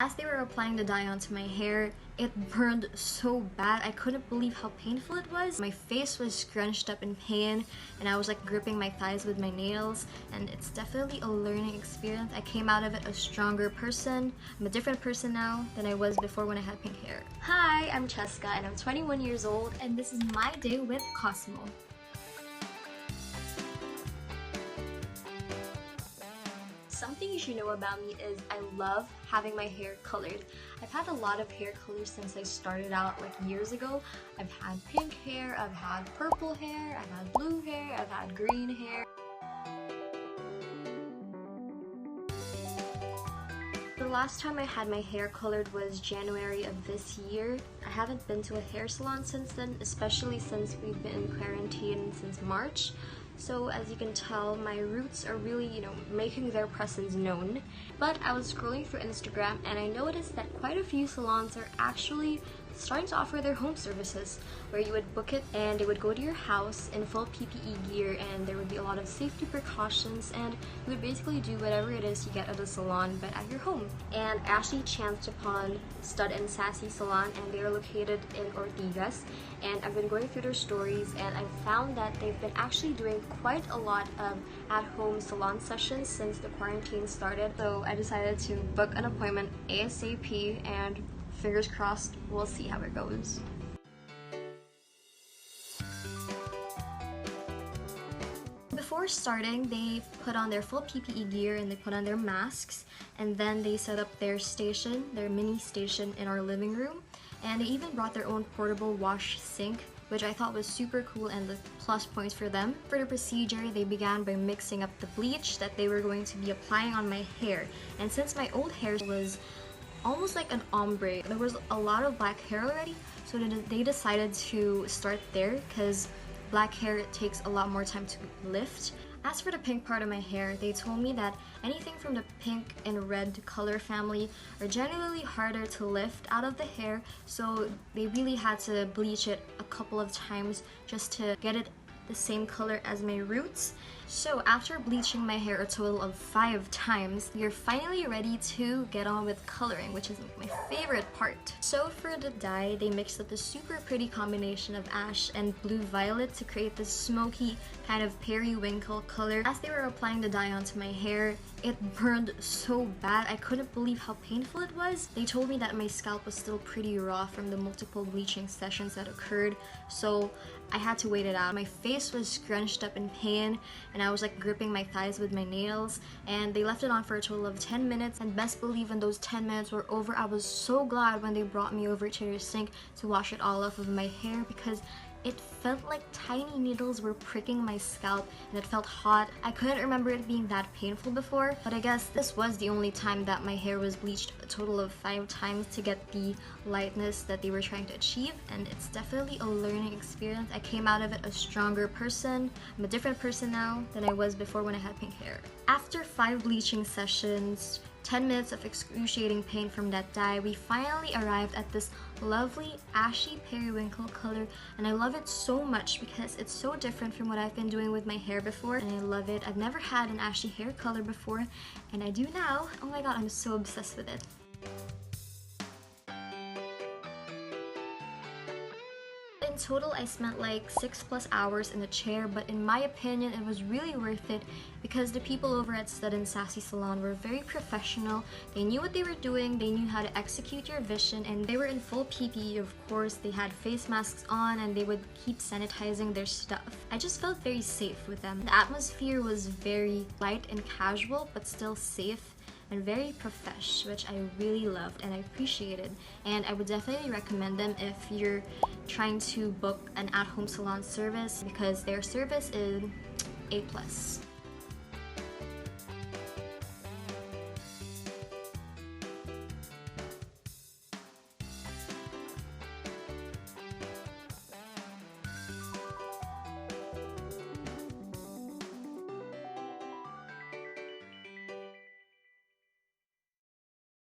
As they were applying the dye onto my hair, it burned so bad. I couldn't believe how painful it was. My face was scrunched up in pain and I was like gripping my thighs with my nails, and it's definitely a learning experience. I came out of it a stronger person. I'm a different person now than I was before when I had pink hair. Hi, I'm Cheska and I'm 21 years old and this is my day with Cosmo. Something you should know about me is I love having my hair colored. I've had a lot of hair colors since I started out like years ago. I've had pink hair, I've had purple hair, I've had blue hair, I've had green hair. The last time I had my hair colored was January of this year. I haven't been to a hair salon since then, especially since we've been in quarantine since March. So as you can tell, my roots are really, making their presence known. But I was scrolling through Instagram and I noticed that quite a few salons are actually starting to offer their home services, where you would book it and they would go to your house in full PPE gear, and there would be a lot of safety precautions, and you would basically do whatever it is you get at a salon but at your home. And I actually chanced upon Stud and Sassy Salon, and they are located in Ortigas, and I've been going through their stories and I found that they've been actually doing quite a lot of at-home salon sessions since the quarantine started. So I decided to book an appointment ASAP, and fingers crossed, we'll see how it goes. Before starting, they put on their full PPE gear and they put on their masks, and then they set up their station, their mini station in our living room, and they even brought their own portable wash sink, which I thought was super cool and the plus points for them. For the procedure, they began by mixing up the bleach that they were going to be applying on my hair, and since my old hair was almost like an ombre, there was a lot of black hair already, so they decided to start there because black hair takes a lot more time to lift. As for the pink part of my hair, they told me that anything from the pink and red color family are generally harder to lift out of the hair, so they really had to bleach it a couple of times just to get it the same color as my roots. So after bleaching my hair a total of 5 times, you're finally ready to get on with coloring, which is my favorite part. So for the dye, they mixed up the super pretty combination of ash and blue violet to create this smoky kind of periwinkle color. As they were applying the dye onto my hair, it burned so bad. I couldn't believe how painful it was. They told me that my scalp was still pretty raw from the multiple bleaching sessions that occurred, so I had to wait it out. My face was scrunched up in pain and I was like gripping my thighs with my nails, and they left it on for a total of 10 minutes, and best believe when those 10 minutes were over, I was so glad when they brought me over to their sink to wash it all off of my hair, because it felt like tiny needles were pricking my scalp and it felt hot. I couldn't remember it being that painful before, but I guess this was the only time that my hair was bleached a total of 5 times to get the lightness that they were trying to achieve, and it's definitely a learning experience. I came out of it a stronger person. I'm a different person now than I was before when I had pink hair. After 5 bleaching sessions, 10 minutes of excruciating pain from that dye, we finally arrived at this lovely ashy periwinkle color, and I love it so much because it's so different from what I've been doing with my hair before, and I love it. I've never had an ashy hair color before, and I do now. Oh my god, I'm so obsessed with it. In total, I spent like 6+ hours in the chair, but in my opinion, it was really worth it because the people over at Stud and Sassy Salon were very professional. They knew what they were doing, they knew how to execute your vision, and they were in full PPE, of course. They had face masks on and they would keep sanitizing their stuff. I just felt very safe with them. The atmosphere was very light and casual, but still safe and very profesh, which I really loved and I appreciated, and I would definitely recommend them if you're trying to book an at-home salon service, because their service is A+.